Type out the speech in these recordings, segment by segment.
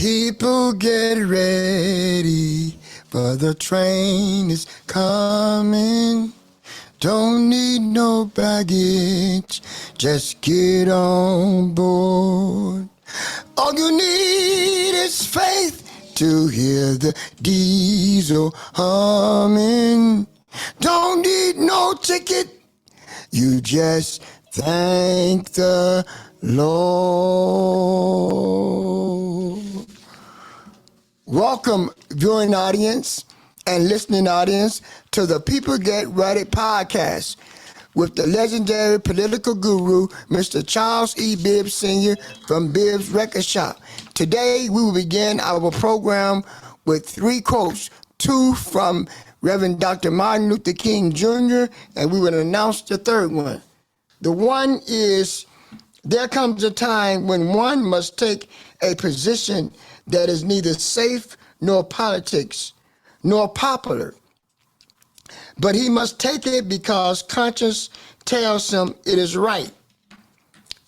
People get ready, for the train is coming. Don't need no baggage, just get on board. All you need is faith to hear the diesel humming. Don't need no ticket, you just thank the Lord. Welcome, viewing audience and listening audience, to the People Get Ready podcast with the legendary political guru, Mr. Charles E. Bibb Sr. from Bibb's Record Shop. Today, we will begin our program with 3 quotes, 2 from Reverend Dr. Martin Luther King Jr., and we will announce the third one. The one is, there comes a time when one must take a position that is neither safe nor politics nor popular, but he must take it because conscience tells him it is right.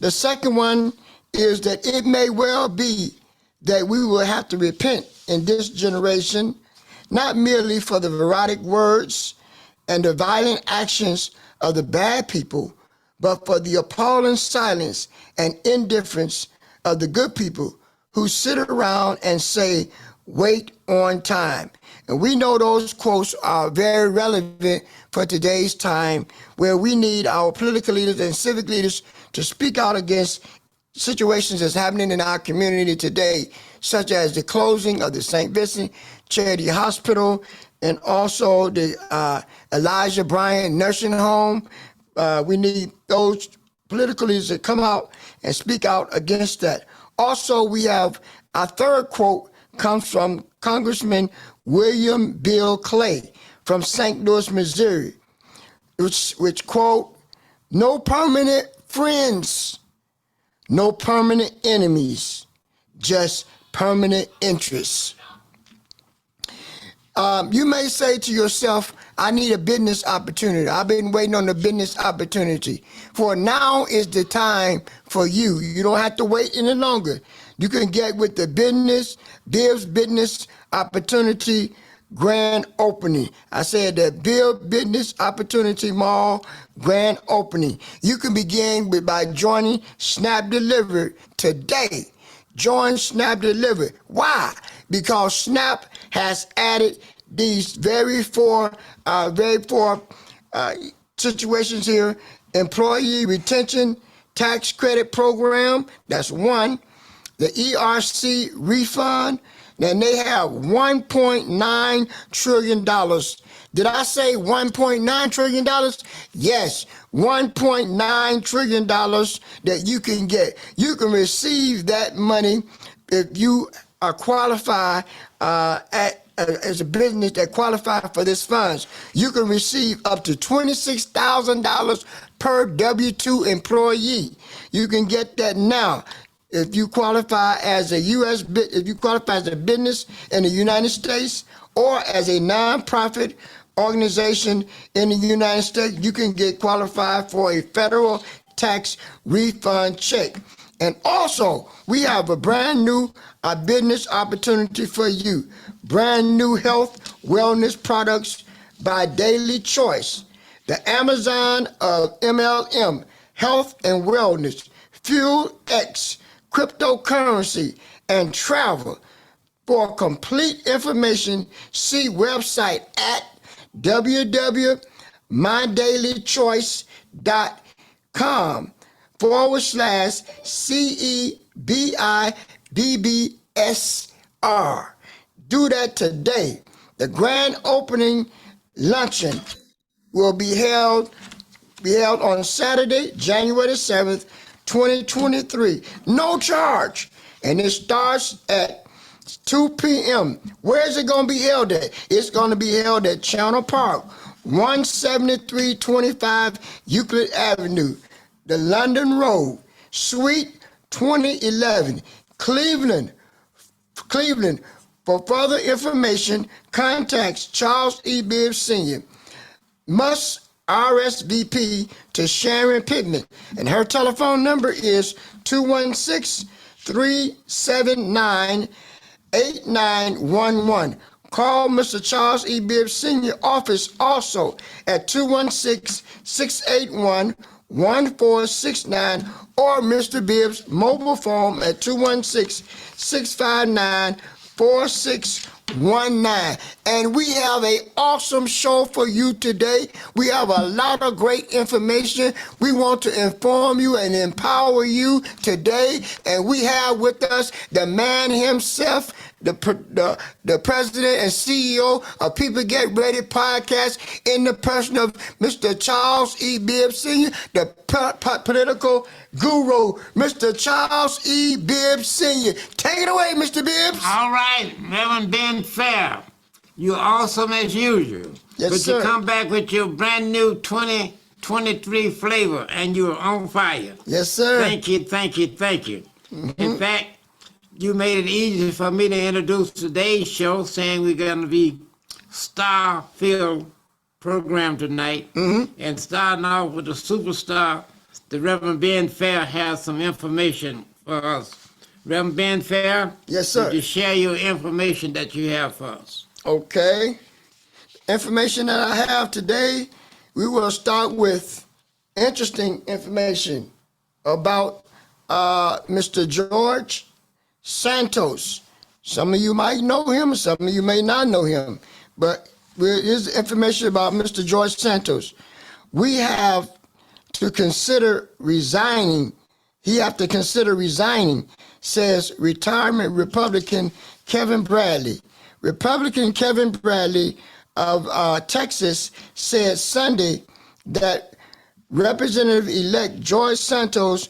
The second one is that it may well be that we will have to repent in this generation, not merely for the neurotic words and the violent actions of the bad people, but for the appalling silence and indifference of the good people who sit around and say, wait on time. And we know those quotes are very relevant for today's time, where we need our political leaders and civic leaders to speak out against situations that's happening in our community today, such as the closing of the St. Vincent Charity Hospital and also the Elijah Bryant Nursing Home. We need those political leaders to come out and speak out against that. Also, we have our third quote comes from Congressman William Bill Clay from St. Louis, Missouri, which quote, no permanent friends, no permanent enemies, just permanent interests. You may say to yourself, I need a business opportunity. I've been waiting on the business opportunity. For now is the time for you. You don't have to wait any longer. You can get with the Bibb's Business Opportunity Grand Opening. I said the Bibb Business Opportunity Mall Grand Opening. You can begin by joining Snap Delivery today. Join Snap Delivery. Why? Because Snap has added these very four situations here. Employee Retention Tax Credit Program, that's one. The ERC refund, then they have $1.9 trillion. Did I say $1.9 trillion? Yes, $1.9 trillion that you can get. You can receive that money if you are qualified as a business that qualifies for this funds. You can receive up to $26,000 per W-2 employee. You can get that now. If you qualify as a if you qualify as a business in the United States or as a nonprofit organization in the United States, you can get qualified for a federal tax refund check. And also, we have a brand new business opportunity for you. Brand new health wellness products by Daily Choice. The Amazon of MLM, health and wellness, Fuel X, cryptocurrency, and travel. For complete information, see website at www.mydaillychoice.com/CEBIBBSR. Do that today. The grand opening luncheon will be held on Saturday, January 7th, 2023. No charge. And it starts at 2 p.m. Where is it going to be held at? It's going to be held at Channel Park, 17325 Euclid Avenue, the London Road, Suite 2011, Cleveland. For further information, contact Charles E. Bibb Sr. Must RSVP to Sharon Pittman, and her telephone number is 216-379 8911. Call Mr. Charles E. Bibb Sr. office also at 216-681-1469 or Mr. Bibb's mobile phone at 216-659-4619. And we have an awesome show for you today. We have a lot of great information. We want to inform you and empower you today. And we have with us the man himself, the president and CEO of People Get Ready podcast, in the person of Mr. Charles E. Bibb Sr., the political guru, Mr. Charles E. Bibb Sr. Take it away, Mr. Bibbs. All right, Reverend Ben Fair, you're awesome as usual. Yes, but sir. you come back with your brand new 2023 flavor, and you're on fire. Yes, sir. Thank you, thank you, thank you. In fact, you made it easy for me to introduce today's show, saying we're going to be star-filled program tonight. And starting off with the superstar, the Reverend Ben Fair has some information for us. Reverend Ben Fair? Yes, sir. Would you share your information that you have for us? Okay. Information that I have today, we will start with interesting information about Mr. George Santos. Some of you might know him, some of you may not know him, but here's information about Mr. George Santos. We have to consider resigning. He have to consider resigning, says retirement Republican Kevin Bradley. Republican Kevin Bradley of Texas said Sunday that Representative-elect George Santos,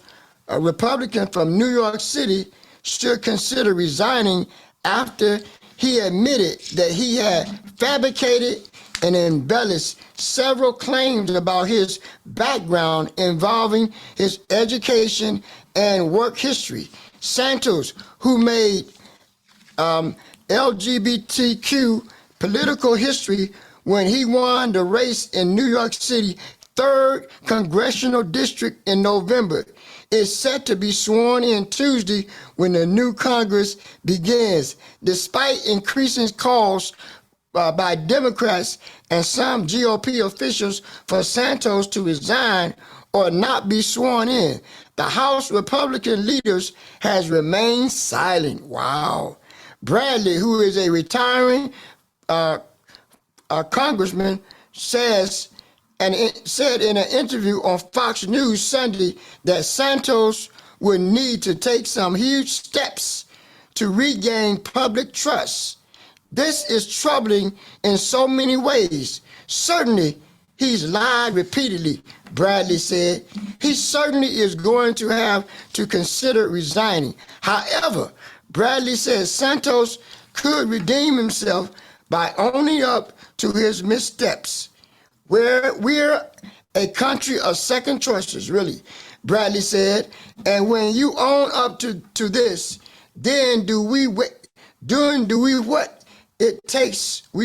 a Republican from New York City, should consider resigning after he admitted that he had fabricated and embellished several claims about his background involving his education and work history. Santos, who made LGBTQ political history when he won the race in New York City 3rd Congressional District in November, is set to be sworn in Tuesday when the new Congress begins, despite increasing calls by Democrats and some GOP officials for Santos to resign or not be sworn in. The House Republican leaders has remained silent. Wow. Bradley, who is a retiring congressman, said in an interview on Fox News Sunday that Santos would need to take some huge steps to regain public trust. This is troubling in so many ways. Certainly, he's lied repeatedly, Bradley said. He certainly is going to have to consider resigning. However, Bradley says Santos could redeem himself by owning up to his missteps. We're a country of second choices, really, Bradley said. And when you own up to this, then we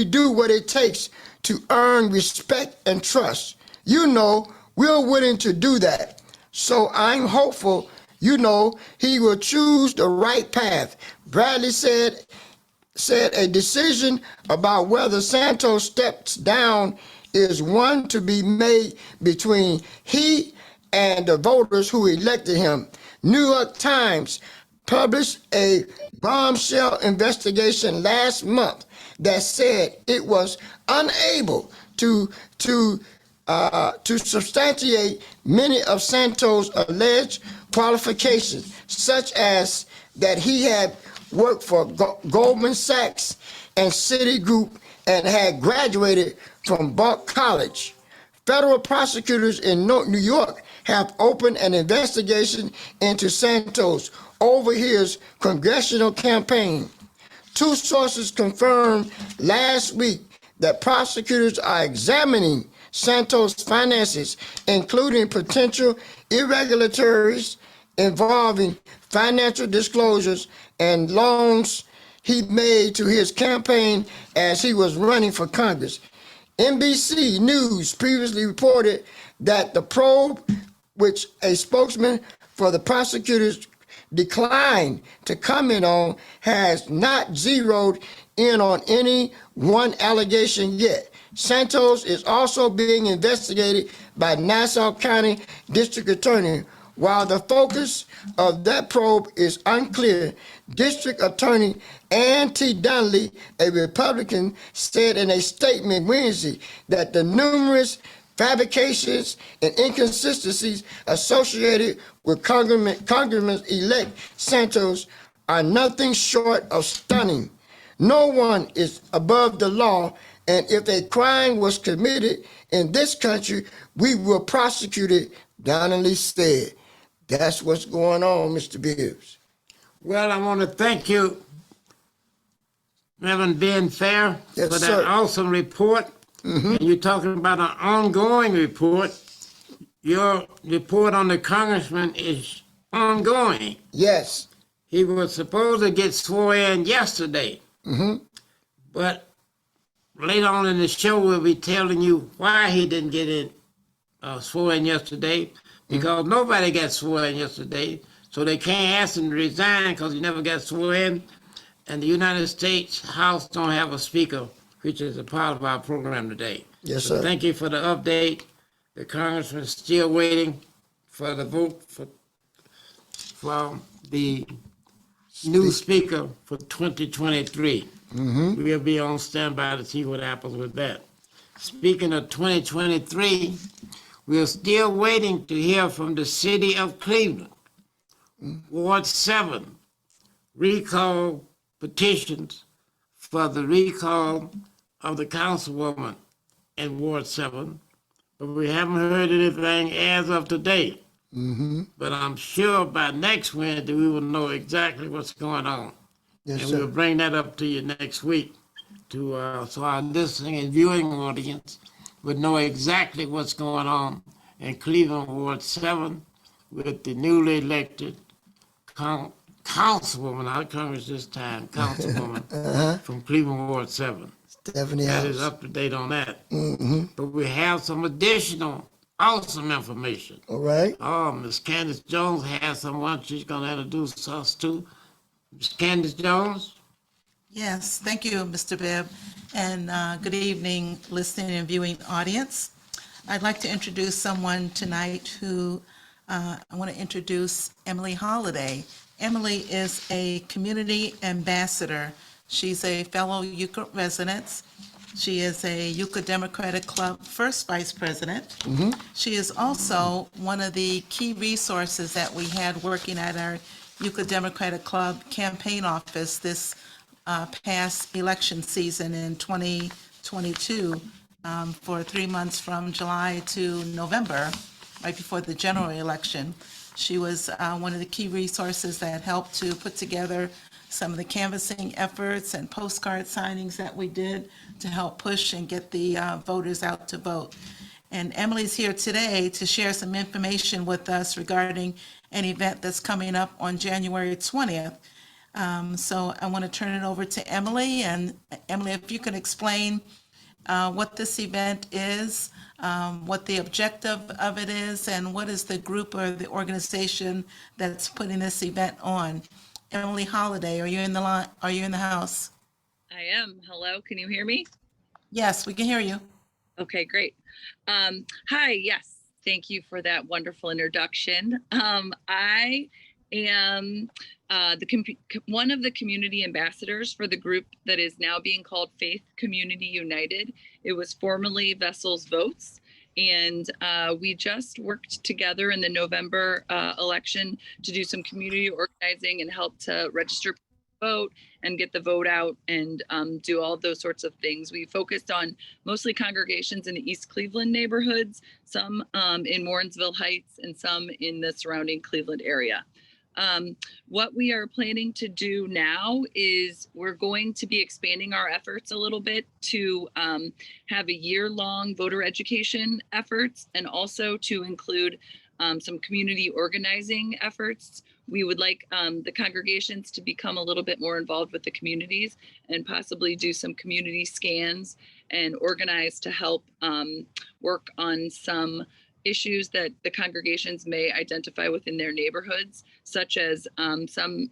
do what it takes to earn respect and trust. You know, we're willing to do that. So I'm hopeful, he will choose the right path. Bradley said a decision about whether Santos steps down is one to be made between he and the voters who elected him. New York Times published a bombshell investigation last month that said it was unable to substantiate many of Santos' alleged qualifications, such as that he had worked for Goldman Sachs and Citigroup and had graduated from Buck College. Federal prosecutors in New York have opened an investigation into Santos over his congressional campaign. Two sources confirmed last week that prosecutors are examining Santos' finances, including potential irregularities involving financial disclosures and loans he made to his campaign as he was running for Congress. NBC News previously reported that the probe, which a spokesman for the prosecutors declined to comment on has not zeroed in on any one allegation yet. Santos is also being investigated by Nassau County District Attorney. While the focus of that probe is unclear, District Attorney Ann T. Donnelly, a Republican, said in a statement Wednesday that the numerous fabrications and inconsistencies associated with Congressman-elect Santos are nothing short of stunning. No one is above the law, and if a crime was committed in this country, we will prosecute it, Donnelly said. That's what's going on, Mr. Bibbs. Well, I want to thank you, Reverend Ben Fair, Yes, for that sir. awesome report. And you're talking about an ongoing report. Your report on the congressman is ongoing. Yes. He was supposed to get sworn in yesterday. But later on in the show, we'll be telling you why he didn't get in sworn in yesterday, because nobody got sworn in yesterday, so they can't ask him to resign because he never got sworn in, and the United States House don't have a speaker, which is a part of our program today. Yes, So sir. thank you for the update. The congressman is still waiting for the vote for the new speaker for 2023. We'll be on standby to see what happens with that. Speaking of 2023, we're still waiting to hear from the city of Cleveland. Ward 7 recall petitions for the recall of the councilwoman in Ward 7, but we haven't heard anything as of today. But I'm sure by next Wednesday we will know exactly what's going on. Yes, And sir. we'll bring that up to you next week so our listening and viewing audience would know exactly what's going on in Cleveland Ward 7 with the newly elected councilwoman, not Congress this time, councilwoman from Cleveland Ward 7. Stephanie That House. is up to date on that. But we have some additional awesome information. All right. Oh, Miss Candace Jones has someone she's going to introduce us to. Miss Candace Jones? Yes, thank you, Mr. Bibb, and good evening, listening and viewing audience. I'd like to introduce someone tonight who I want to introduce Emily Holliday. Emily is a community ambassador. She's a fellow Yucca resident. She is a Yucca Democratic Club first vice president. She is also one of the key resources that we had working at our Yucca Democratic Club campaign office this past election season in 2022 for 3 months from July to November, right before the general election. She was one of the key resources that helped to put together some of the canvassing efforts and postcard signings that we did to help push and get the voters out to vote. And Emily's here today to share some information with us regarding an event that's coming up on January 20th. So I want to turn it over to Emily. And Emily, if you can explain what this event is, what the objective of it is, and what is the group or the organization that's putting this event on. Emily Holliday, are you in the line? Are you in the house? I am. Hello, can you hear me? Yes, we can hear you. Okay, great. Hi, yes, thank you for that wonderful introduction. I am one of the community ambassadors for the group that is now being called Faith Community United. It was formerly Vessels Votes. And we just worked together in the November election to do some community organizing and help to register vote and get the vote out and do all those sorts of things. We focused on mostly congregations in the East Cleveland neighborhoods, some in Warrensville Heights and some in the surrounding Cleveland area. What we are planning to do now is we're going to be expanding our efforts a little bit to have a year-long voter education efforts and also to include some community organizing efforts. We would like the congregations to become a little bit more involved with the communities and possibly do some community scans and organize to help work on some issues that the congregations may identify within their neighborhoods, such as some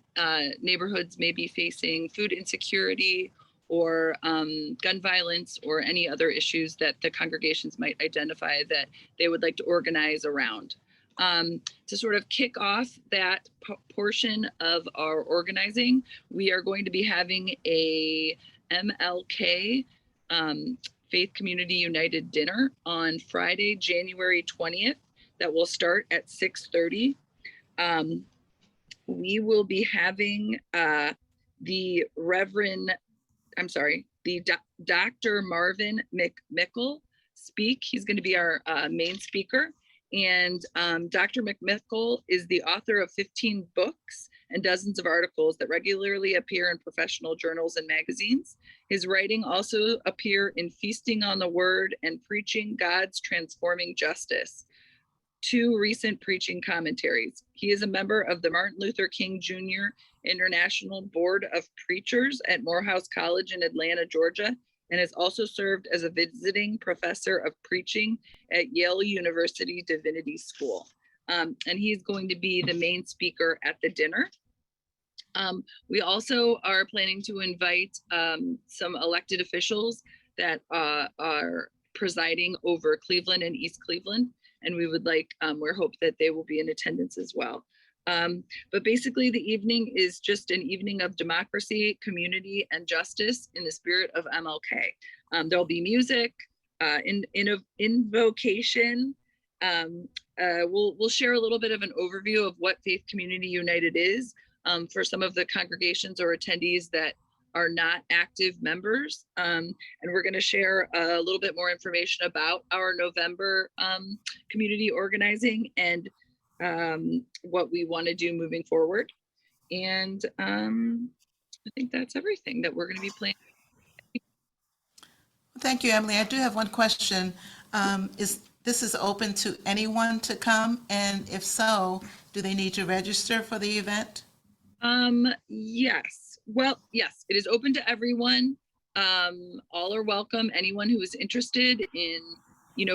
neighborhoods may be facing food insecurity or gun violence or any other issues that the congregations might identify that they would like to organize around. To sort of kick off that portion of our organizing, we are going to be having a MLK Faith Community United dinner on Friday, January 20th, that will start at 6:30. We will be having the Dr. Marvin McMickle speak. He's going to be our main speaker. And Dr. McMickle is the author of 15 books and dozens of articles that regularly appear in professional journals and magazines. His writing also appear in Feasting on the Word and Preaching God's Transforming Justice, 2 recent preaching commentaries. He is a member of the Martin Luther King Jr. International Board of Preachers at Morehouse College in Atlanta, Georgia, and has also served as a visiting professor of preaching at Yale University Divinity School. And he's going to be the main speaker at the dinner. We also are planning to invite some elected officials that are presiding over Cleveland and East Cleveland. And we would like, we're hope that they will be in attendance as well. But basically the evening is just an evening of democracy, community, and justice in the spirit of MLK. There'll be music, invocation. We'll share a little bit of an overview of what Faith Community United is for some of the congregations or attendees that are not active members. And we're going to share a little bit more information about our November community organizing and what we want to do moving forward. And I think that's everything that we're going to be planning. Thank you, Emily. I do have one question. Is this open to anyone to come? And if so, do they need to register for the event? Yes. Well, yes, it is open to everyone. All are welcome. Anyone who is interested in,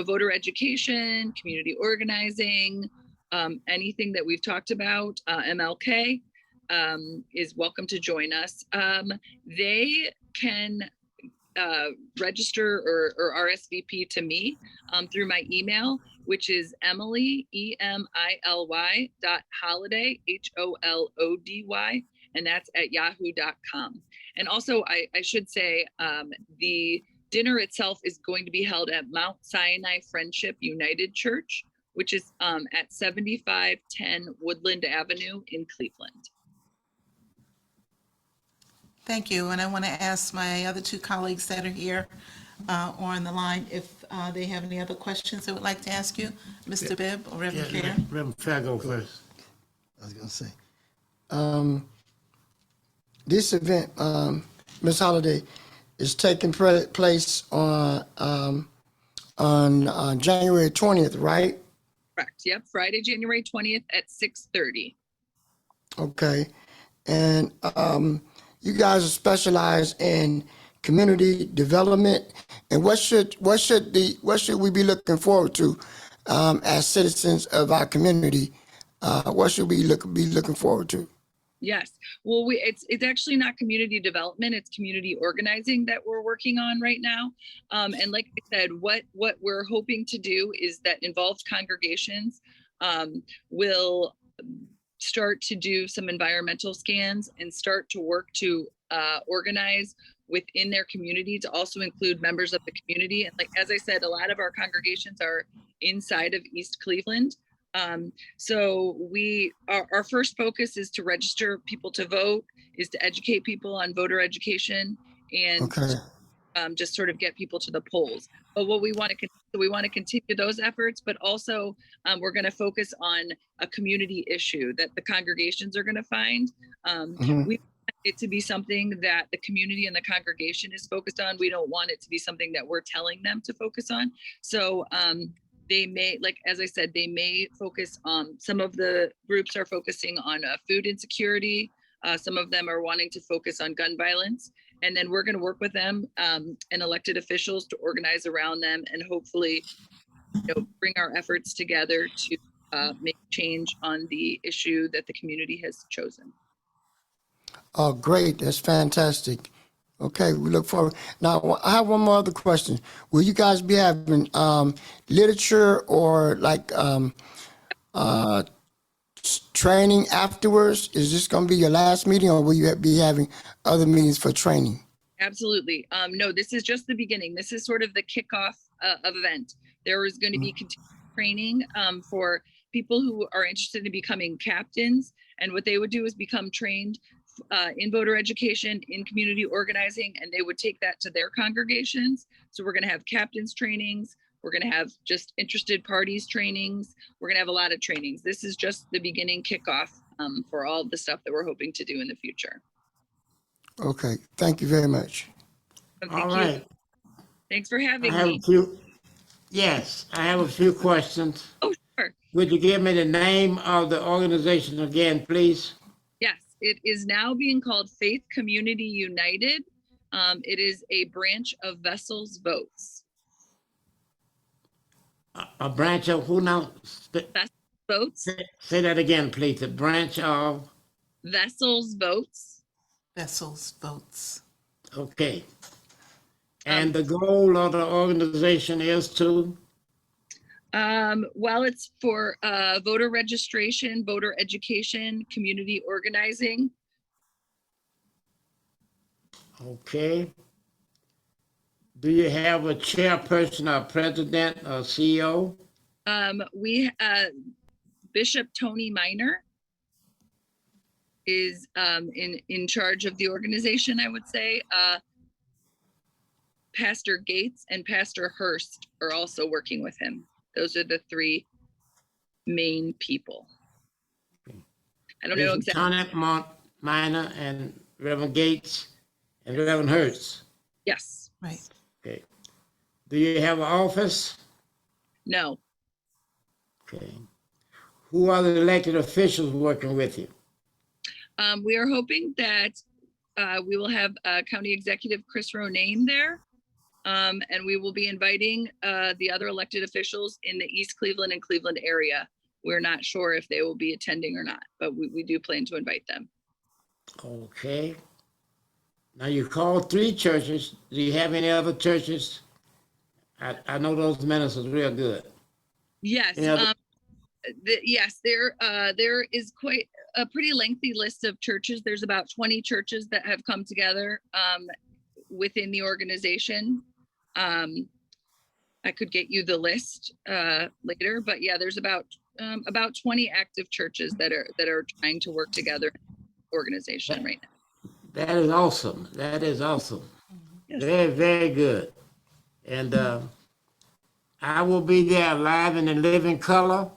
voter education, community organizing, anything that we've talked about, MLK, is welcome to join us. They can register or RSVP to me through my email, which is Emily, EMILY.Holiday, HOLODY, and that's at yahoo.com. And also, I should say, the dinner itself is going to be held at Mount Sinai Friendship United Church, which is at 7510 Woodland Avenue in Cleveland. Thank you. And I want to ask my other 2 colleagues that are here or on the line if they have any other questions they would like to ask you, Mr. Bibb or Reverend Fair. Reverend Fair, go first. I was going to say, this event, Ms. Holiday, is taking place on January 20th, right? Correct. Yep. Friday, January 20th at 6:30. Okay. And you guys are specialized in community development. And what should we be looking forward to as citizens of our community? What should we be looking forward to? Yes. Well, it's actually not community development. It's community organizing that we're working on right now. And like I said, what we're hoping to do is that involved congregations will start to do some environmental scans and start to work to organize within their community to also include members of the community. And like, as I said, a lot of our congregations are inside of East Cleveland. So our first focus is to register people to vote, is to educate people on voter education, and just sort of get people to the polls. But what we want to continue those efforts, but also we're going to focus on a community issue that the congregations are going to find. We want it to be something that the community and the congregation is focused on. We don't want it to be something that we're telling them to focus on. So they may, like, as I said, they may focus on, some of the groups are focusing on food insecurity. Some of them are wanting to focus on gun violence. And then we're going to work with them and elected officials to organize around them and hopefully bring our efforts together to make change on the issue that the community has chosen. Oh, great. That's fantastic. Okay, we look forward. Now, I have one more other question. Will you guys be having literature or like training afterwards? Is this going to be your last meeting, or will you be having other meetings for training? Absolutely. No, this is just the beginning. This is sort of the kickoff of event. There is going to be continued training for people who are interested in becoming captains. And what they would do is become trained in voter education, in community organizing, and they would take that to their congregations. So we're going to have captains trainings. We're going to have just interested parties trainings. We're going to have a lot of trainings. This is just the beginning kickoff for all of the stuff that we're hoping to do in the future. Okay, thank you very much. So All thank you. right. Thanks for I having have me. a few. Yes, I have a few questions. Oh, sure. Would you give me the name of the organization again, please? Yes, it is now being called Faith Community United. It is a branch of Vessels Votes. A branch of who now? Votes, Say that again, please. The branch of, Vessels Votes. Vessels votes. okay. And the goal of the organization is to? Well, it's for voter registration, voter education, community organizing. Okay. Do you have a chairperson or president or CEO? We Bishop Tony Minor is in charge of the organization, I would say. Pastor Gates and Pastor Hurst are also working with him. Those are the three main people. I don't know exactly. Tony Minor and Reverend Gates and Reverend Hurst. Yes. Right. Okay. Do you have an office? No. Okay. Who are the elected officials working with you? We are hoping that we will have County Executive Chris Ronayne there. And we will be inviting the other elected officials in the East Cleveland and Cleveland area. We're not sure if they will be attending or not, but we do plan to invite them. Okay. Now you called 3 churches. Do you have any other churches? I know those ministers real good. Yes. Yeah. Yes, there is quite a pretty lengthy list of churches. There's about 20 churches that have come together within the organization. I could get you the list later, but yeah, there's about 20 active churches that are trying to work together in the organization right now. That is awesome. That is awesome. Yes. Very, very good. And I will be there live and in living color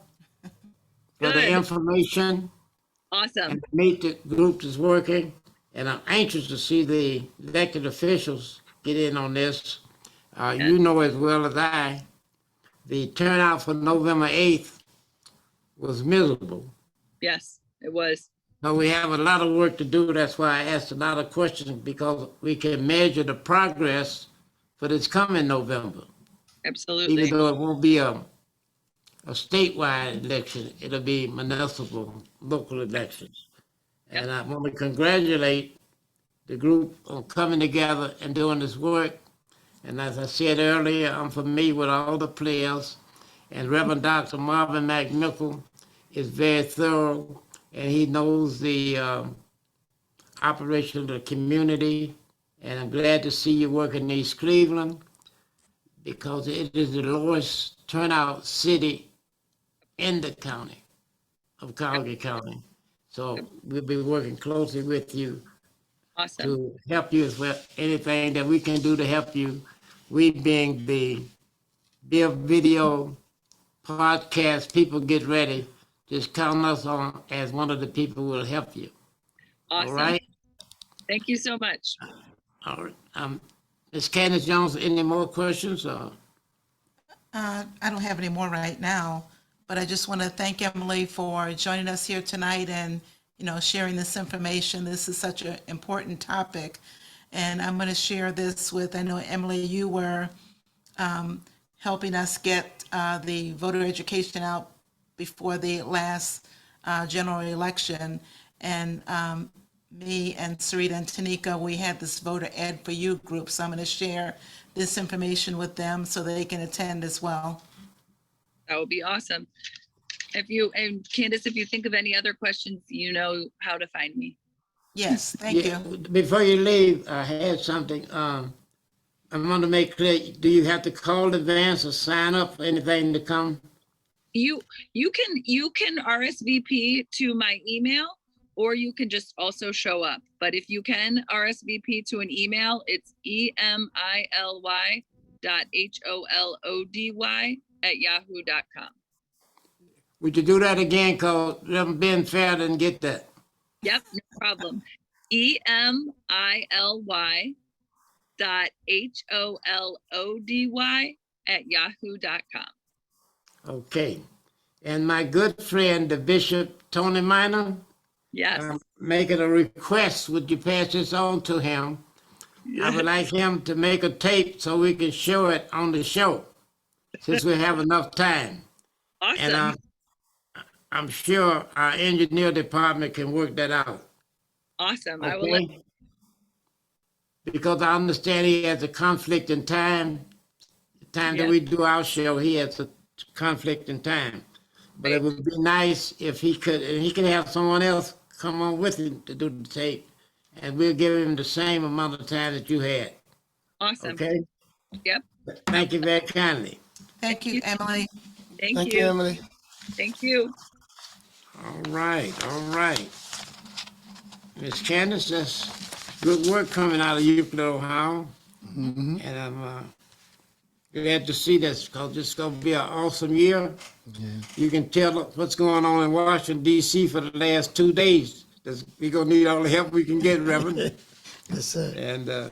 for the Good. information Awesome. and to meet the group that's working. And I'm anxious to see the elected officials get in on this. You know as well as I, the turnout for November 8th was miserable. Yes, it was. So we have a lot of work to do. That's why I asked a lot of questions, because we can measure the progress for this coming November. Absolutely. Even though it won't be a statewide election, it'll be municipal, local elections. Yep. And I want to congratulate the group on coming together and doing this work. And as I said earlier, I'm familiar with all the players, and Reverend Dr. Marvin McMichael is very thorough, and he knows the operation of the community. And I'm glad to see you working in East Cleveland, because it is the lowest turnout city in the county of Collier County. So we'll be working closely with you Awesome. to help you as well. Anything that we can do to help you. We being the Bibb video podcast, people get ready. Just count us on as one of the people who will help you. Awesome. All right? Thank you so much. All right. Ms. Candace Jones, any more questions? I don't have any more right now, but I just want to thank Emily for joining us here tonight and, sharing this information. This is such an important topic. And I'm going to share this with, I know, Emily, you were helping us get the voter education out before the last general election. And me and Sarita and Tanika, we had this Voter Ed for You group, so I'm going to share this information with them so they can attend as well. That would be awesome. And Candace, if you think of any other questions, you know how to find me. Yes, thank you. Before you leave, I had something. I want to make clear, do you have to call in advance or sign up for anything to come? You can RSVP to my email, or you can just also show up. But if you can RSVP to an email, it's emily.holody@yahoo.com. Would you do that again? Because them being fair didn't get that. Yep, no problem. emily.holody@yahoo.com. Okay. And my good friend, the Bishop Tony Minor, Yes. making a request. Would you pass this on to him? I would like him to make a tape so we can show it on the show, since we have enough time. Awesome. And I'm sure our engineer department can work that out. Awesome. Okay? I will let Because I understand he has a conflict in time. The time that we do our show, he has a conflict in time. But it would be nice if he could, and he could have someone else come on with him to do the tape, and we'll give him the same amount of time that you had. Awesome. Okay? Yep. Thank you very kindly. Thank you, Emily. Thank you, you. Emily. Thank you. All right, all right. Miss Candace, that's good work coming out of Euclid, Ohio. And I'm glad to see this, because this is going to be an awesome year. You can tell what's going on in Washington, D.C. for the last 2 days. We're going to need all the help we can get, Reverend. Yes, sir. And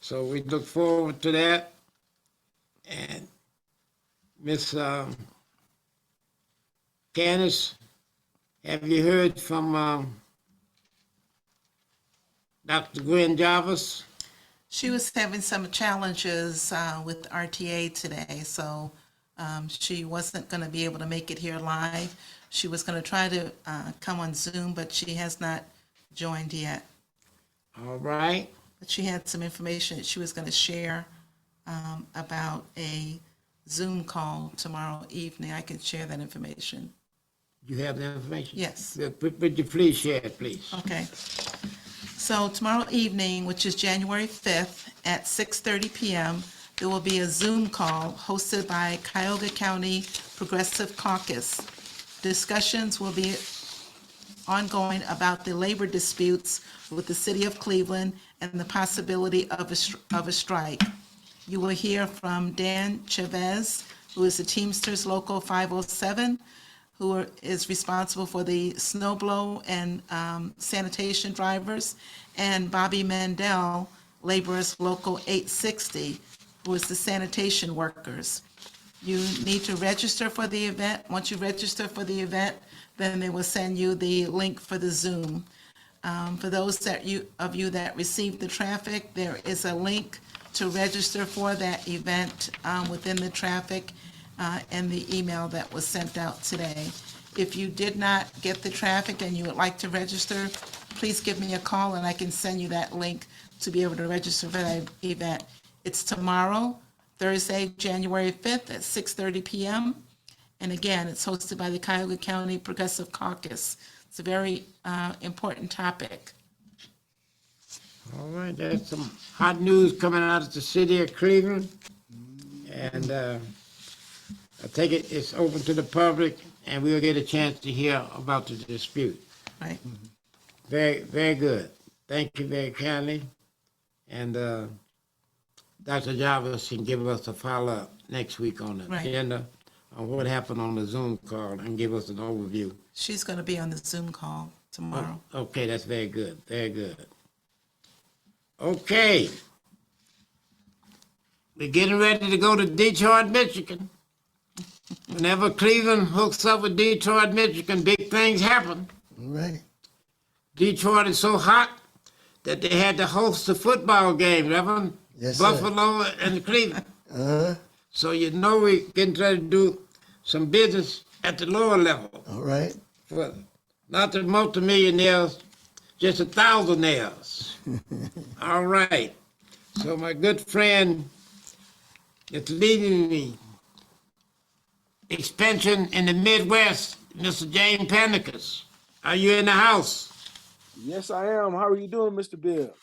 so we look forward to that. And Miss Candace, have you heard from Dr. Gwen Jarvis? She was having some challenges with RTA today, so she wasn't going to be able to make it here live. She was going to try to come on Zoom, but she has not joined yet. All right. But she had some information that she was going to share about a Zoom call tomorrow evening. I can share that information. You have the information? Yes. Would you please share it, please? Okay. So tomorrow evening, which is January 5th at 6:30 p.m., there will be a Zoom call hosted by Cuyahoga County Progressive Caucus. Discussions will be ongoing about the labor disputes with the city of Cleveland and the possibility of a strike. You will hear from Dan Chavez, who is the Teamsters Local 507, who is responsible for the snow blow and sanitation drivers, and Bobby Mandel, Laborers Local 860, who is the sanitation workers. You need to register for the event. Once you register for the event, then they will send you the link for the Zoom. For those of you that received the traffic, there is a link to register for that event within the traffic and the email that was sent out today. If you did not get the traffic and you would like to register, please give me a call and I can send you that link to be able to register for that event. It's tomorrow, Thursday, January 5th at 6:30 p.m. And again, it's hosted by the Cuyahoga County Progressive Caucus. It's a very important topic. All right, there's some hot news coming out of the city of Cleveland. And I take it it's open to the public, and we'll get a chance to hear about the dispute. Right. Very, very good. Thank you very kindly. And Dr. Jarvis can give us a follow-up next week on the Right. agenda on what happened on the Zoom call and give us an overview. She's going to be on the Zoom call tomorrow. Okay, that's very good, very good. Okay. We're getting ready to go to Detroit, Michigan. Whenever Cleveland hooks up with Detroit, Michigan, big things happen. All right. Detroit is so hot that they had to host a football game, Reverend. Yes, sir. Buffalo and Cleveland. Uh-huh. So you know we can try to do some business at the lower level. All right. For not the multimillionaires, just the thousandaires. All right. So my good friend is leading the expansion in the Midwest, Mr. James Panicus. Are you in the house? Yes, I am. How are you doing, Mr. Bibb?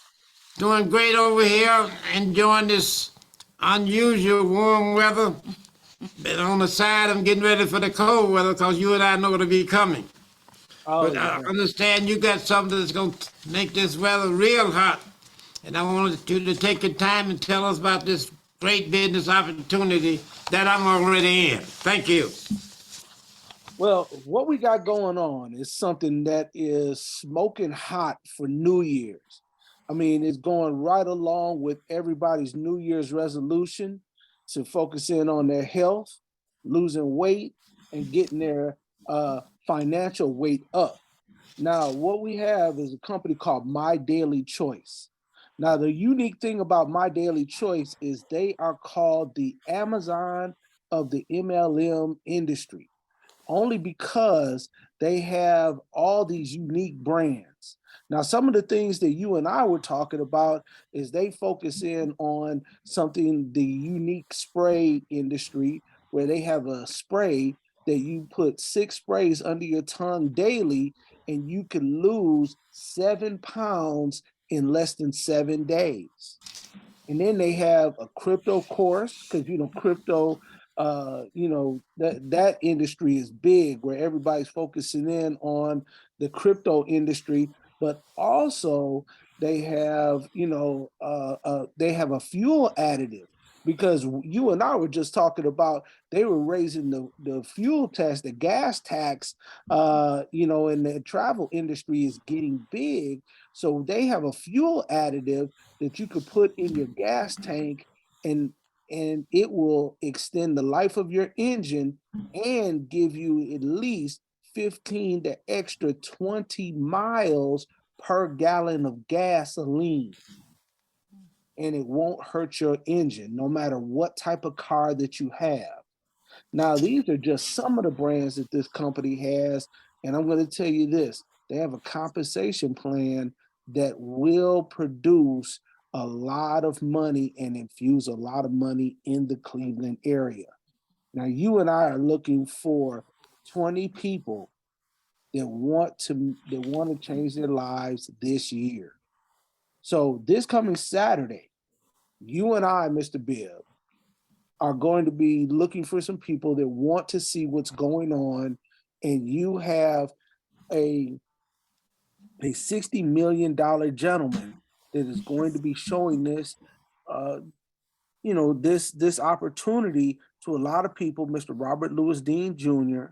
Doing great over here, enjoying this unusual warm weather. But on the side, I'm getting ready for the cold weather because you and I know it'll be coming. Oh, But I yeah. understand you got something that's going to make this weather real hot. And I wanted you to take your time and tell us about this great business opportunity that I'm already in. Thank you. Well, what we got going on is something that is smoking hot for New Year's. I mean, it's going right along with everybody's New Year's resolution to focus in on their health, losing weight, and getting their financial weight up. Now, what we have is a company called My Daily Choice. Now, the unique thing about My Daily Choice is they are called the Amazon of the MLM industry, only because they have all these unique brands. Now, some of the things that you and I were talking about is they focus in on something, the unique spray industry, where they have a spray that you put 6 sprays under your tongue daily, and you can lose 7 pounds in less than 7 days. And then they have a crypto course, because crypto, that industry is big, where everybody's focusing in on the crypto industry. But also they have they have a fuel additive, because you and I were just talking about they were raising the fuel tax, the gas tax, and the travel industry is getting big. So they have a fuel additive that you could put in your gas tank, and it will extend the life of your engine and give you at least 15 to extra 20 miles per gallon of gasoline. And it won't hurt your engine, no matter what type of car that you have. Now, these are just some of the brands that this company has. And I'm going to tell you this, they have a compensation plan that will produce a lot of money and infuse a lot of money in the Cleveland area. Now, you and I are looking for 20 people that want to change their lives this year. So this coming Saturday, you and I, Mr. Bibb, are going to be looking for some people that want to see what's going on, and you have a $60 million gentleman that is going to be showing this this opportunity to a lot of people. Mr. Robert Louis Dean Jr.,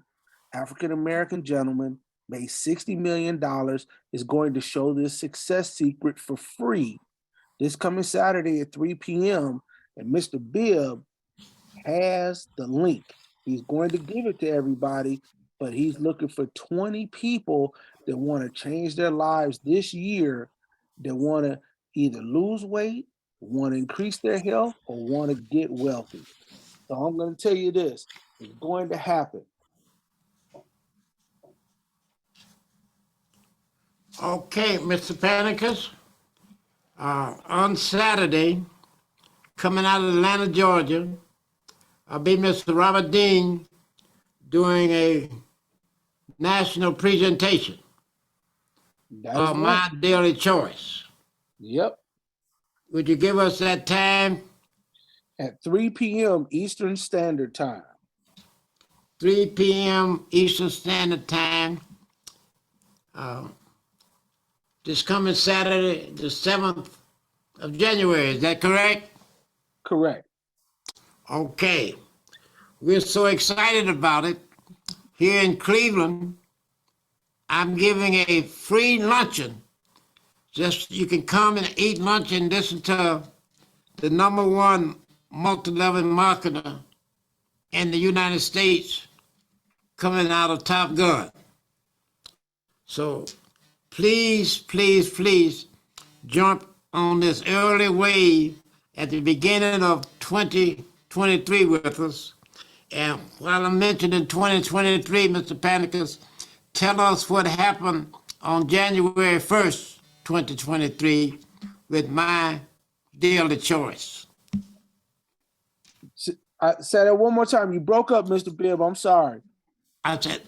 African American gentleman, made $60 million, is going to show this success secret for free this coming Saturday at 3 p.m. And Mr. Bibb has the link. He's going to give it to everybody, but he's looking for 20 people that want to change their lives this year, that want to either lose weight, want to increase their health, or want to get wealthy. So I'm going to tell you this, it's going to happen. Okay, Mr. Panicus. On Saturday, coming out of Atlanta, Georgia, I'll be Mr. Robert Dean doing a national presentation That's of right. My Daily Choice. Yep. Would you give us that time? At 3 p.m. Eastern Standard Time. 3 p.m. Eastern Standard Time. This coming Saturday, the 7th of January, is that correct? Correct. Okay. We're so excited about it. Here in Cleveland, I'm giving a free luncheon. Just you can come and eat lunch and listen to the #1 multi-level marketer in the United States coming out of Top Gun. So please, please, please jump on this early wave at the beginning of 2020 2023 with us. And while I'm mentioning 2023, Mr. Panicus, tell us what happened on January 1st, 2023 with my daily choice. Say that one more time. You broke up, Mr. Bibb. I'm sorry. I said,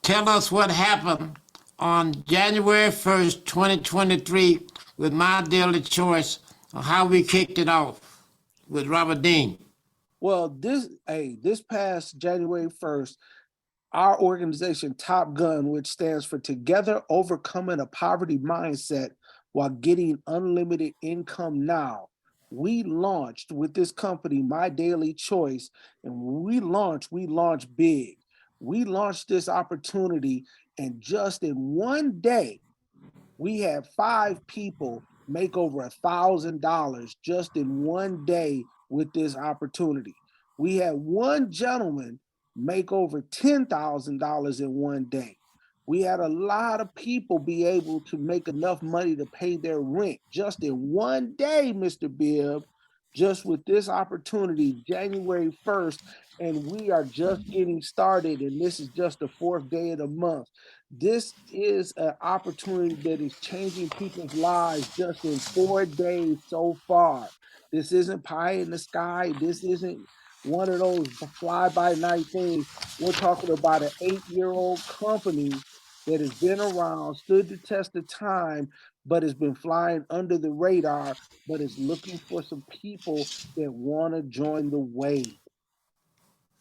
tell us what happened on January 1st, 2023 with my daily choice on how we kicked it off with Robert Dean. Well, this past January 1st, our organization, Top Gun, which stands for Together Overcoming a Poverty Mindset While Getting Unlimited Income Now, we launched with this company, My Daily Choice, and when we launched big. We launched this opportunity, and just in one day, we had 5 people make over $1,000 just in one day with this opportunity. We had one gentleman make over $10,000 in one day. We had a lot of people be able to make enough money to pay their rent just in one day, Mr. Bibb, just with this opportunity, January 1st, and we are just getting started, and this is just the 4th day of the month. This is an opportunity that is changing people's lives just in 4 days so far. This isn't pie in the sky. This isn't one of those fly-by-night things. We're talking about an 8-year-old company that has been around, stood the test of time, but has been flying under the radar, but is looking for some people that want to join the wave.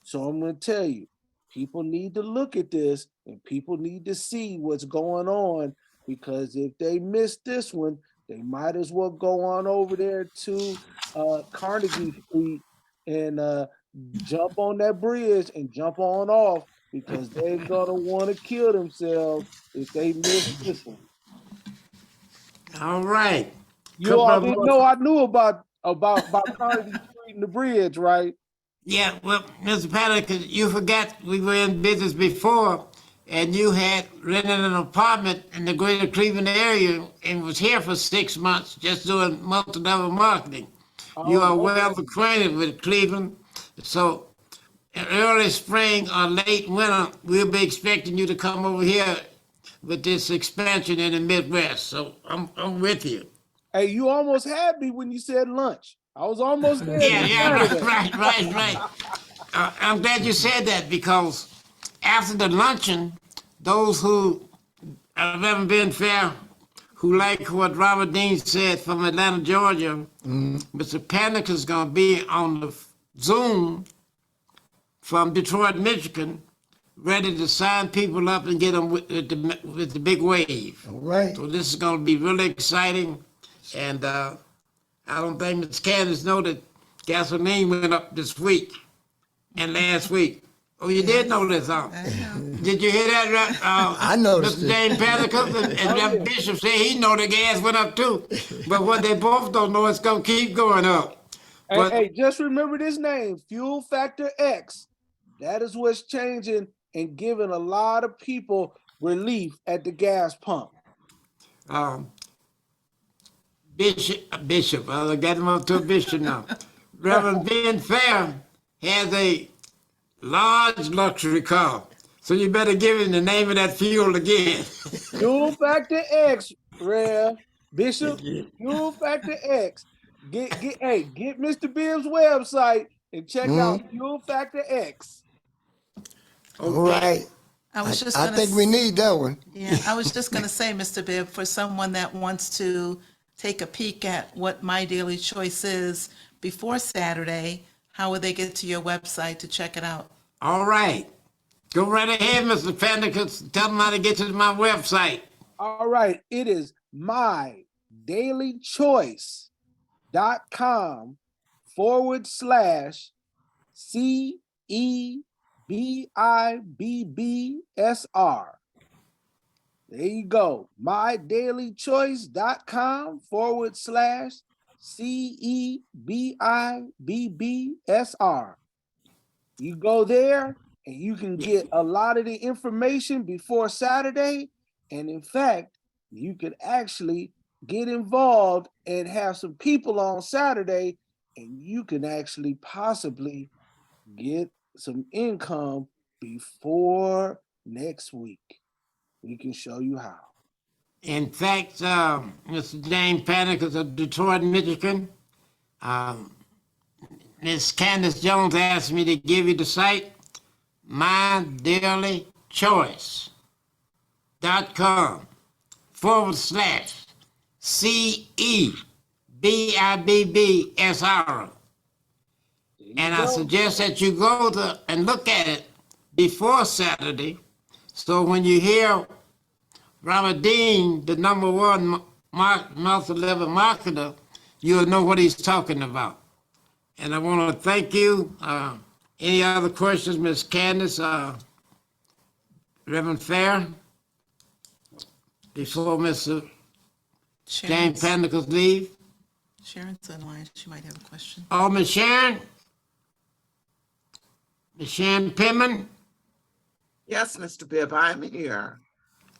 So I'm going to tell you, people need to look at this and people need to see what's going on, because if they miss this one, they might as well go on over there to Carnegie Street and jump on that bridge and jump on off, because they're going to want to kill themselves if they miss this one. All right. You Couple all of didn't more- know I knew about Carnegie Street and the bridge, right? Yeah, well, Mr. Panicus, you forgot we were in business before, and you had rented an apartment in the greater Cleveland area and was here for 6 months just doing multi-level marketing. You are well acquainted with Cleveland, so in early spring or late winter, we'll be expecting you to come over here with this expansion in the Midwest. So I'm with you. Hey, you almost had me when you said lunch. I was almost there Yeah, this yeah, Saturday. right. I'm glad you said that, because after the luncheon, those who have ever been fair, who like what Robert Dean said from Atlanta, Georgia, Mr. Panicus is going to be on the Zoom from Detroit, Michigan, ready to sign people up and get them with the big wave. All right. So this is going to be really exciting, and I don't think Ms. Candace know that gasoline went up this week and last week. Oh, you did know this, huh? Did you hear that? I noticed Mr. it. James Panicus and Reverend Bishop said he know the gas went up too. But what they both don't know, it's going to keep going up. But Hey, just remember this name, Fuel Factor X. That is what's changing and giving a lot of people relief at the gas pump. Bishop, I'll get him up to a bishop now. Reverend Ben Fair has a large luxury car. So you better give him the name of that fuel again. Fuel Factor X, Rev. Bishop, Fuel Factor X. Get Mr. Bibb's website and check out Fuel Factor X. All right. I think we need that one. Yeah, I was just going to say, Mr. Bibb, for someone that wants to take a peek at what My Daily Choice is before Saturday, how would they get to your website to check it out? All right. Go right ahead, Mr. Panicus. Tell them how to get to my website. All right. It is mydailychoice.com/CEBIBBSR. There you go. mydailychoice.com/CEBIBBSR. You go there and you can get a lot of the information before Saturday. And in fact, you could actually get involved and have some people on Saturday and you can actually possibly get some income before next week. We can show you how. In fact, Mr. James Panicus of Detroit, Michigan, Miss Candace Jones asked me to give you the site, myDailyChoice.com/CEBIBBSR. And I suggest that you go to and look at it before Saturday. So when you hear Robert Dean, the #1 multi-level marketer, you'll know what he's talking about. And I want to thank you. Any other questions, Ms. Candace, Reverend Fair, before Mr. James Panicus leave? Sharon's online. She might have a question. Oh, Ms. Sharon? Ms. Sharon Pittman? Yes, Mr. Bibb, I'm here.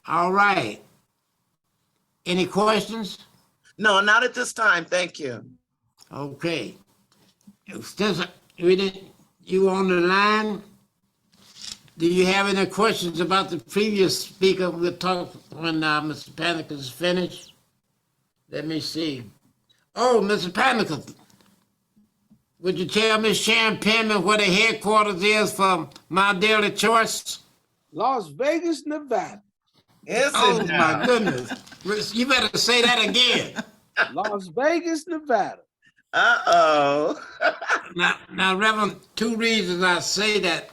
All right. Any questions? No, not at this time. Thank you. Okay. Since you on the line, do you have any questions about the previous speaker? We'll talk when Mr. Panicus is finished. Let me see. Oh, Mr. Panicus, would you tell Miss Sharon Penman where the headquarters is for My Daily Choice? Las Vegas, Nevada. Is Oh, it my now? goodness. You better say that again. Las Vegas, Nevada. Uh-oh. Now, Reverend, 2 reasons I say that.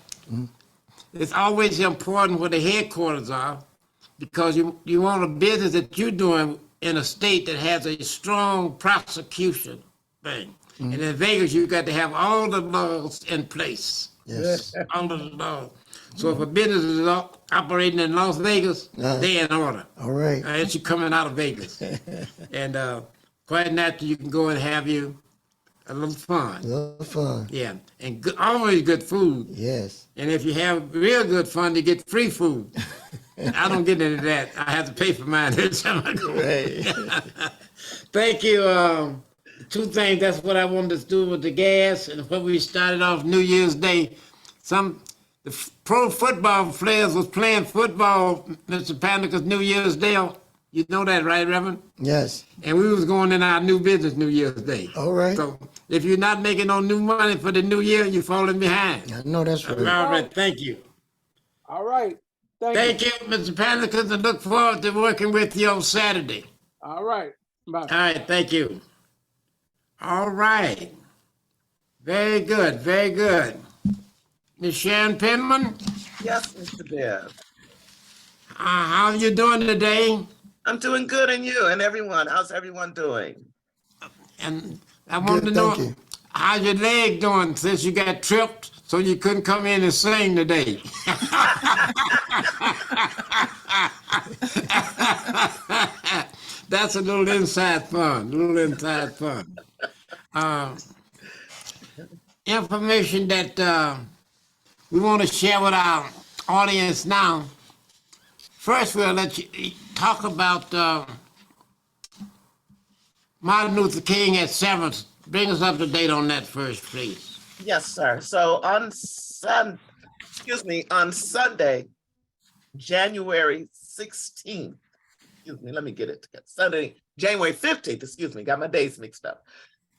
It's always important where the headquarters are, because you want a business that you're doing in a state that has a strong prosecution thing. And in Vegas, you got to have all the laws in place. Yes. All of the laws. So if a business is operating in Las Vegas, they're in order. All right. It's you coming out of Vegas. And quite naturally, you can go and have you a little fun. A little fun. Yeah, and always good food. Yes. And if you have real good fun, you get free food. I don't get into that. I have to pay for mine every time I go. Right. Thank you. 2 things. That's what I wanted to do with the gas, and what we started off New Year's Day. The pro football players was playing football, Mr. Panicus, New Year's Day. You know that, right, Reverend? Yes. And we was going in our new business New Year's Day. All right. So if you're not making no new money for the new year, you're falling behind. I know that's right. All right, thank you. All right. Thank you, Mr. Panicus, and look forward to working with you on Saturday. All right. Bye. All right, thank you. All right. Very good, very good. Ms. Sharon Penman, Yes, Mr. Bibb. how are you doing today? I'm doing good, and you and everyone. How's everyone doing? And I wanted Good, to know, thank you. how's your leg doing since you got tripped so you couldn't come in and sing today? That's a little inside fun, information that we want to share with our audience now. First, we'll let you talk about Martin Luther King at Severance. Bring us up to date on that first, please. Yes, sir. So on Sunday, January 16th, let me get it together. Sunday, January 15th, got my days mixed up.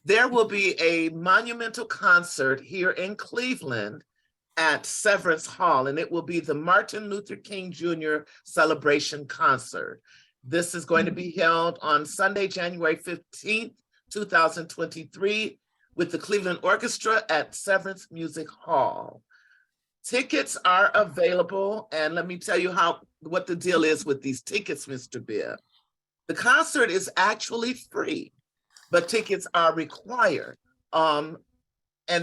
There will be a monumental concert here in Cleveland at Severance Hall, and it will be the Martin Luther King Jr. Celebration Concert. This is going to be held on Sunday, January 15th, 2023, with the Cleveland Orchestra at Severance Music Hall. Tickets are available, and let me tell you what the deal is with these tickets, Mr. Bibb. The concert is actually free, but tickets are required, and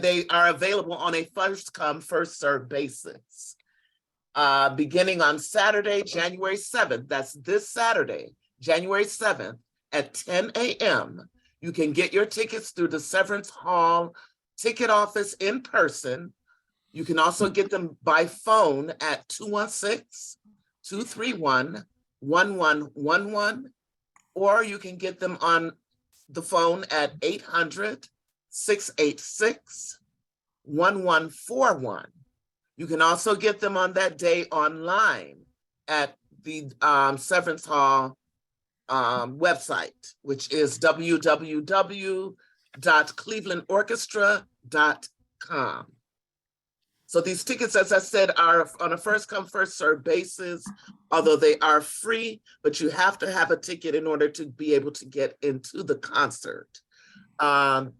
they are available on a first-come, first-served basis. Beginning on Saturday, January 7th, that's this Saturday, January 7th at 10 a.m., you can get your tickets through the Severance Hall ticket office in person. You can also get them by phone at 216-231-1111, or you can get them on the phone at 686-1141. You can also get them on that day online at the Severance Hall website, which is www.clevelandorchestra.com. So these tickets, as I said, are on a first come, first served basis, although they are free, but you have to have a ticket in order to be able to get into the concert. All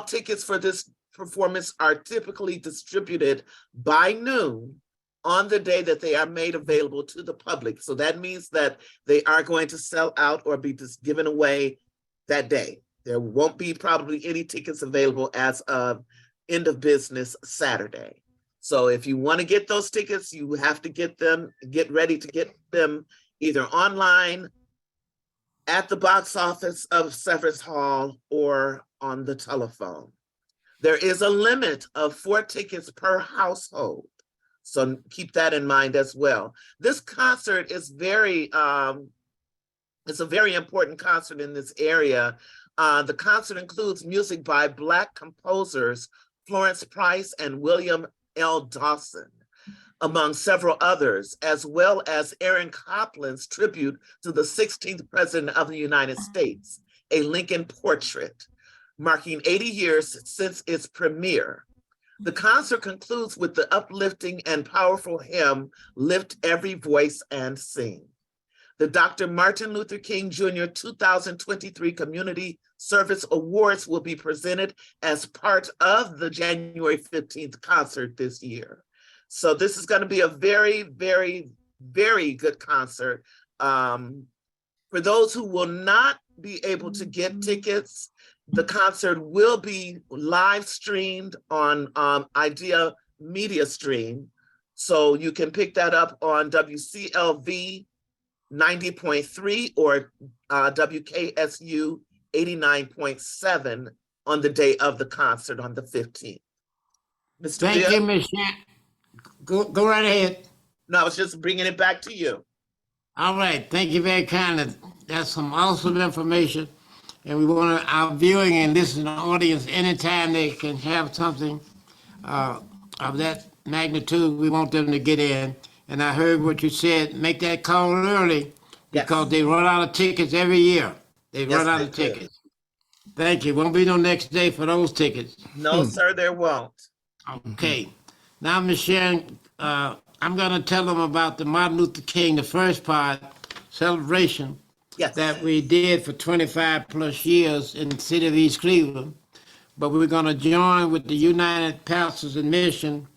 tickets for this performance are typically distributed by noon on the day that they are made available to the public. So that means that they are going to sell out or be just given away that day. There won't be probably any tickets available as of end of business Saturday. So if you want to get those tickets, you have to get ready to get them either online, at the box office of Severance Hall, or on the telephone. There is a limit of 4 tickets per household. So keep that in mind as well. This concert is it's a very important concert in this area. The concert includes music by Black composers Florence Price and William L. Dawson, among several others, as well as Aaron Copland's tribute to the 16th President of the United States, a Lincoln portrait, marking 80 years since its premiere. The concert concludes with the uplifting and powerful hymn, Lift Every Voice and Sing. The Dr. Martin Luther King Jr. 2023 Community Service Awards will be presented as part of the January 15th concert this year. So this is going to be a very, very, very good concert. For those who will not be able to get tickets, the concert will be live streamed on Idea Media Stream. So you can pick that up on WCLV 90.3 or WKSU 89.7 on the day of the concert on the 15th. Mr. Thank Bibb? you, Ms. Shan. Go right ahead. No, I was just bringing it back to you. All right. Thank you very kindly. That's some awesome information. And we want our viewing and listening audience, anytime they can have something of that magnitude, we want them to get in. And I heard what you said, make that call early, because Yes. they run out of tickets every year. They Yes, run out they of do. tickets. Thank you. Won't be no next day for those tickets. No, sir, there won't. Okay. Now, Ms. Sharon, I'm going to tell them about the Martin Luther King, the first part, celebration Yes. that we did for 25 plus years in the city of East Cleveland. But we're going to join with the United Pastors and Mission.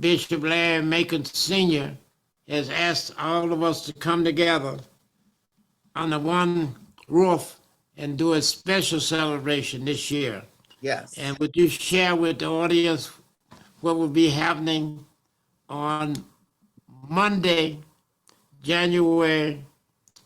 Bishop Larry Macon Sr. has asked all of us to come together under one roof and do a special celebration this year. Yes. And would you share with the audience what will be happening on Monday, January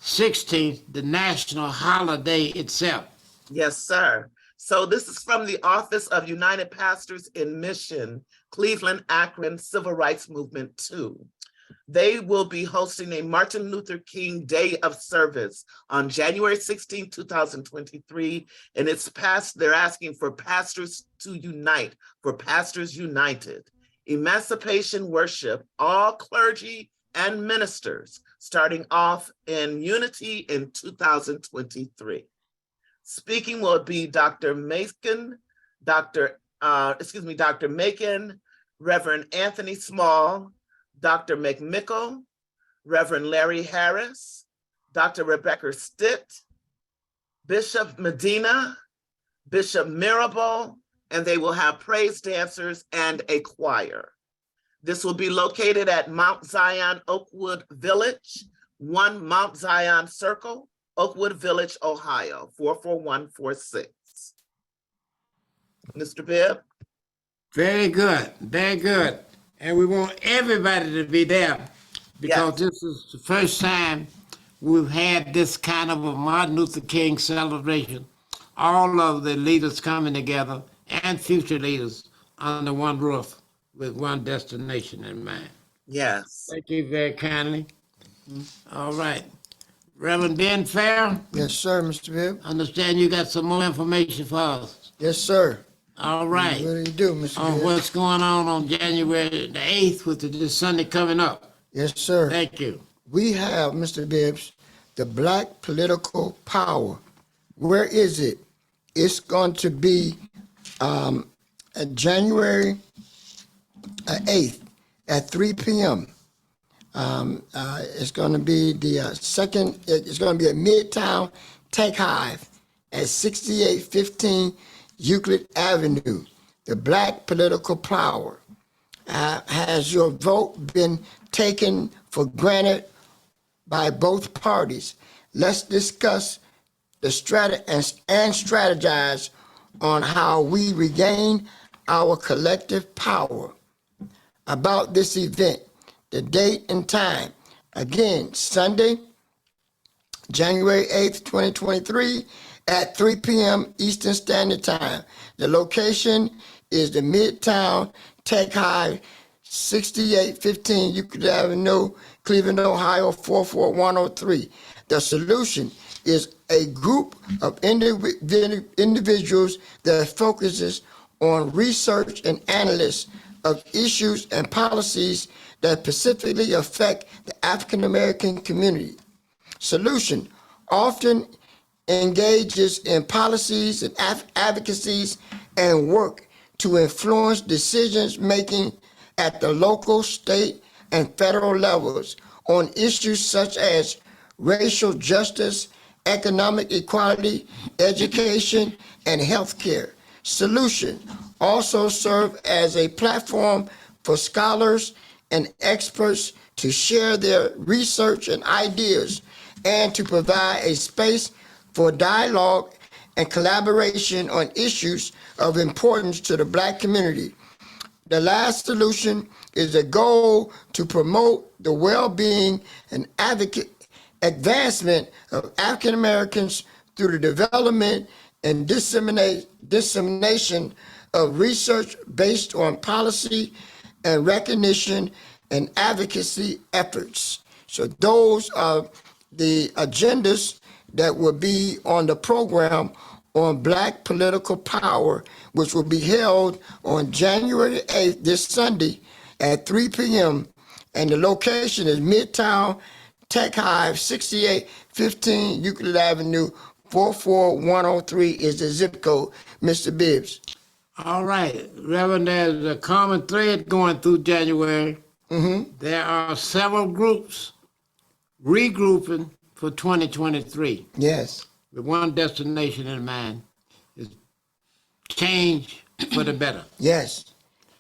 16th, the national holiday itself? Yes, sir. So this is from the Office of United Pastors in Mission, Cleveland, Akron Civil Rights Movement 2. They will be hosting a Martin Luther King Day of Service on January 16, 2023. And they're asking for pastors to unite, for Pastors United. Emancipation worship, all clergy and ministers, starting off in unity in 2023. Speaking will be Dr. Macon, Reverend Anthony Small, Dr. McMickle, Reverend Larry Harris, Dr. Rebecca Stitt, Bishop Medina, Bishop Mirabal, and they will have praise dancers and a choir. This will be located at Mount Zion Oakwood Village, 1 Mount Zion Circle, Oakwood Village, Ohio, 44146. Mr. Bibb? Very good, very good. And we want everybody to be there, because Yes. this is the first time we've had this kind of a Martin Luther King celebration. All of the leaders coming together and future leaders under one roof with one destination in mind. Yes. Thank you very kindly. All right. Reverend Ben Fair, Yes, sir, Mr. Bibb. understand you got some more information for us. Yes, sir. All right. What do you do, Mr. On Bibb? what's going on January the 8th with this Sunday coming up. Yes, sir. Thank you. We have, Mr. Bibbs, the Black Political Power. Where is it? It's going to be January 8th at 3 p.m. It's going to be the second, it's going to be at Midtown Tech Hive at 6815 Euclid Avenue. The Black Political Power. Has your vote been taken for granted by both parties? Let's discuss the and strategize on how we regain our collective power. About this event, the date and time. Again, Sunday, January 8th, 2023 at 3 p.m. Eastern Standard Time. The location is the Midtown Tech High, 6815 Euclid Avenue, Cleveland, Ohio, 44103. The solution is a group of individuals that focuses on research and analysis of issues and policies that specifically affect the African American community. Solution often engages in policies and advocacies and work to influence decisions making at the local, state, and federal levels on issues such as racial justice, economic equality, education, and healthcare. Solution also serve as a platform for scholars and experts to share their research and ideas and to provide a space for dialogue and collaboration on issues of importance to the Black community. The last solution is a goal to promote the well-being and advancement of African Americans through the development and dissemination of research based on policy and recognition and advocacy efforts. So those are the agendas that will be on the program on Black Political Power, which will be held on January 8th, this Sunday at 3 p.m. And the location is Midtown Tech Hive, 6815 Euclid Avenue, 44103 is the zip code, Mr. Bibbs. All right, Reverend, there's a common thread going through January. There are several groups regrouping for 2023 Yes, with one destination in mind, is change for the better. yes.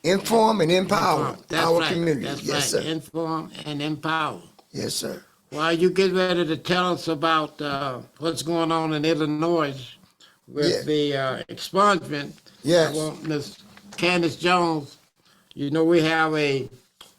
Inform and empower That's our right. community. That's Yes, right. sir. Inform and empower. Yes, sir. While you get ready to tell us about what's going on in Illinois with Yeah. the expungement, Yes. I want Ms. Candace Jones. You know, we have a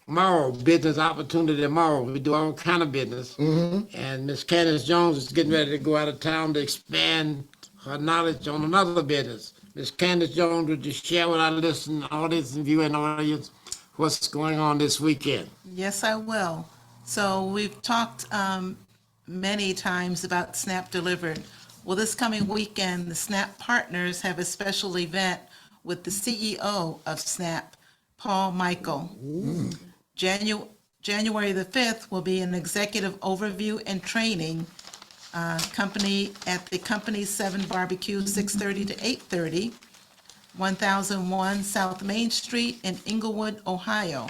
tomorrow business opportunity tomorrow. We do all kind of business, and Ms. Candace Jones is getting ready to go out of town to expand her knowledge on another business. Ms. Candace Jones, would you share with our listening audience and viewing audience what's going on this weekend? Yes, I will. So we've talked many times about SNAP Delivered. Well, this coming weekend, the SNAP partners have a special event with the CEO of SNAP, Paul Michael. January the 5th will be an executive overview and training company at the Company 7 Barbecue, 6:30 to 8:30, 1001 South Main Street in Inglewood, Ohio.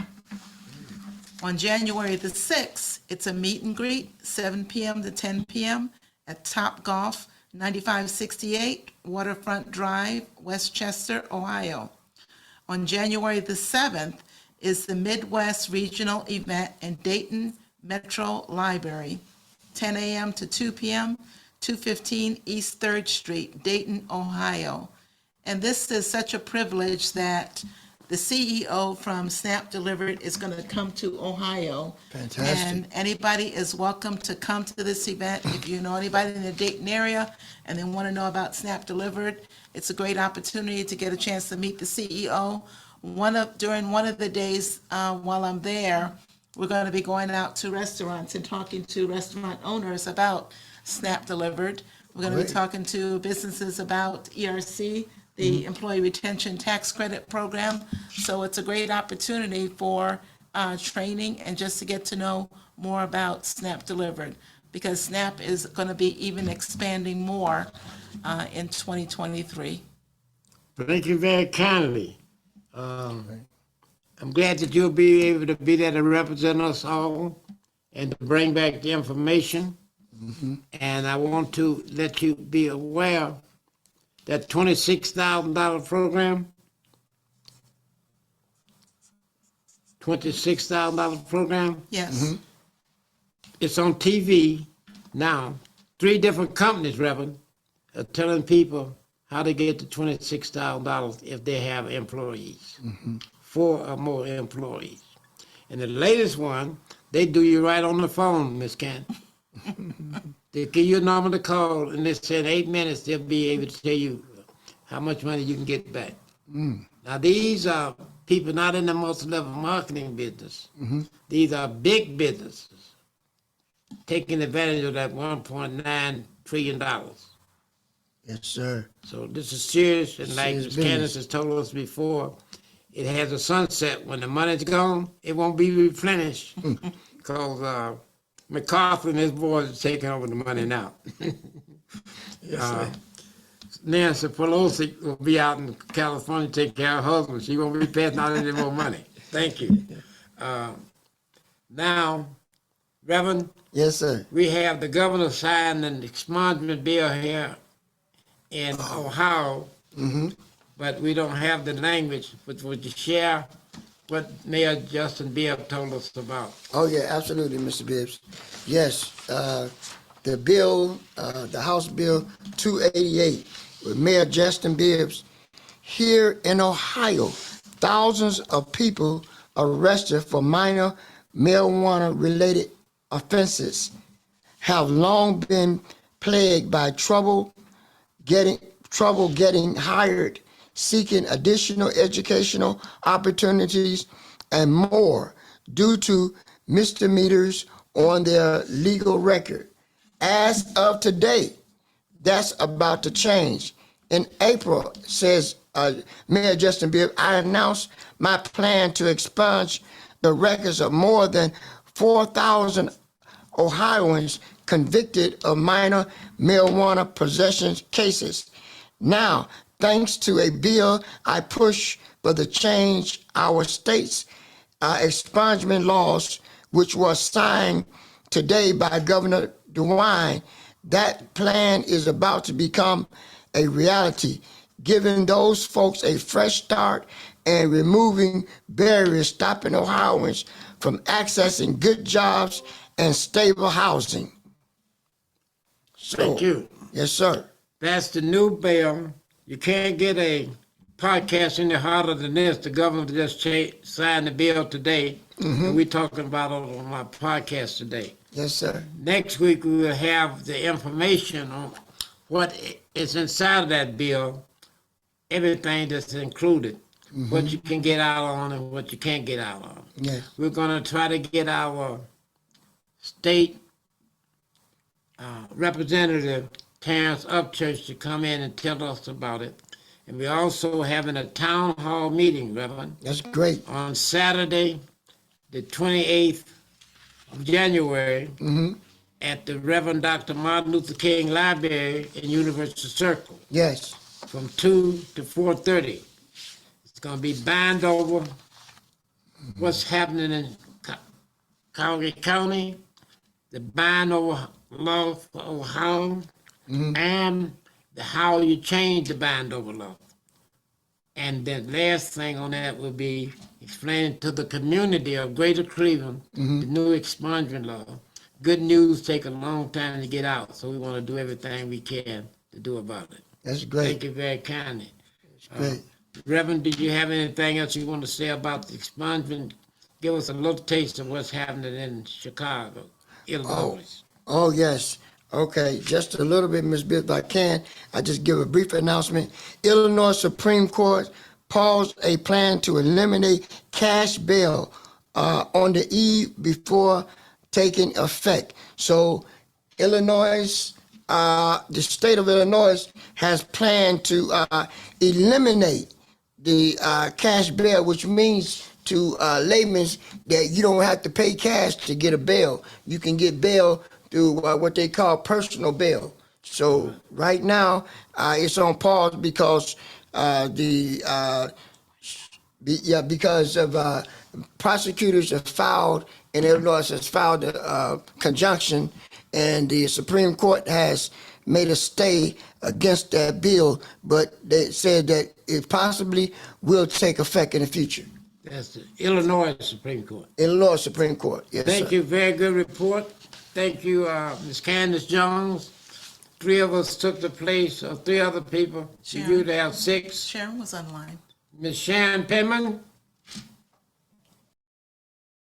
On January the 6th, it's a meet and greet, 7 p.m. to 10 p.m. at Top Golf, 9568 Waterfront Drive, Westchester, Ohio. On January the 7th is the Midwest Regional Event in Dayton Metro Library, 10 a.m. to 2 p.m., 215 East 3rd Street, Dayton, Ohio. And this is such a privilege that the CEO from SNAP Delivered is going to come to Ohio. Fantastic. And anybody is welcome to come to this event. If you know anybody in the Dayton area and they want to know about SNAP Delivered, it's a great opportunity to get a chance to meet the CEO. During one of the days while I'm there, we're going to be going out to restaurants and talking to restaurant owners about SNAP Delivered. We're going to be Great. talking to businesses about ERC, the Employee Retention Tax Credit Program. So it's a great opportunity for training and just to get to know more about SNAP Delivered, because SNAP is going to be even expanding more in 2023. Thank you very kindly. I'm glad that you'll be able to be there to represent us all and to bring back the information. And I want to let you be aware that $26,000 program, $26,000 program, Yes. it's on TV now. 3 different companies, Reverend, are telling people how to get to $26,000 if they have employees, 4 or more employees. And the latest one, they do you right on the phone, Miss Kent. They give you a number to call, and they say in 8 minutes they'll be able to tell you how much money you can get back. Now these are people not in the multi-level marketing business. These are big businesses taking advantage of that $1.9 trillion. Yes, sir. So this is serious, and like Serious Ms. business. Candace has told us before, it has a sunset. When the money's gone, it won't be replenished because MacArthur and his boys are taking over the money now. Nancy Pelosi will be out in California taking care of her husband. She won't be passing out any more money. Thank you. Now, Reverend, Yes, sir. we have the governor signed an expungement bill here in Ohio, but we don't have the language. But would you share what Mayor Justin Bibb told us about? Oh, yeah, absolutely, Mr. Bibbs. Yes, the bill, the House Bill 288 with Mayor Justin Bibbs. Here in Ohio, thousands of people arrested for minor marijuana-related offenses have long been plagued by trouble getting hired, seeking additional educational opportunities, and more due to misdemeanors on their legal record. As of today, that's about to change. In April, says Mayor Justin Bibb, I announced my plan to expunge the records of more than 4,000 Ohioans convicted of minor marijuana possession cases. Now, thanks to a bill I push for the change our state's expungement laws, which was signed today by Governor DeWine, that plan is about to become a reality, giving those folks a fresh start and removing barriers stopping Ohioans from accessing good jobs and stable housing. So, Thank you. yes, sir. That's the new bill. You can't get a podcast any harder than this. The governor just signed the bill today, and we're talking about it on my podcast today. Yes, sir. Next week, we will have the information on what is inside of that bill, everything that's included, what you can get out on and what you can't get out on. Yes. We're going to try to get our state representative, Terrence Upchurch, to come in and tell us about it. And we're also having a town hall meeting, Reverend, That's great. on Saturday, the 28th of January, at the Reverend Dr. Martin Luther King Library in University Circle Yes. from 2 to 4:30. It's going to be bind over what's happening in Calgary County, the bind over law for Ohio, and how you change the bind over law. And the last thing on that will be explaining to the community of Greater Cleveland the new expungement law. Good news take a long time to get out, so we want to do everything we can to do about it. That's Thank great. you very kindly. Great. Reverend, did you have anything else you want to say about the expungement? Give us a little taste of what's happening in Chicago, Illinois. Oh, yes. Okay, just a little bit, Ms. Bibb, if I can. I just give a brief announcement. Illinois Supreme Court paused a plan to eliminate cash bail on the eve before taking effect. So Illinois, the state of Illinois has planned to eliminate the cash bail, which means to layman's that you don't have to pay cash to get a bail. You can get bail through what they call personal bail. So right now it's on pause because because of prosecutors have filed in Illinois has filed a conjunction, and the Supreme Court has made a stay against that bill, but they said that it possibly will take effect in the future. That's the Illinois Supreme Court. Illinois Supreme Court, yes, Thank sir. you. Very good report. Thank you, Ms. Candace Jones. 3 of us took the place of 3 other people. Sharon. You to have 6. Sharon was online. Ms. Sharon Penman,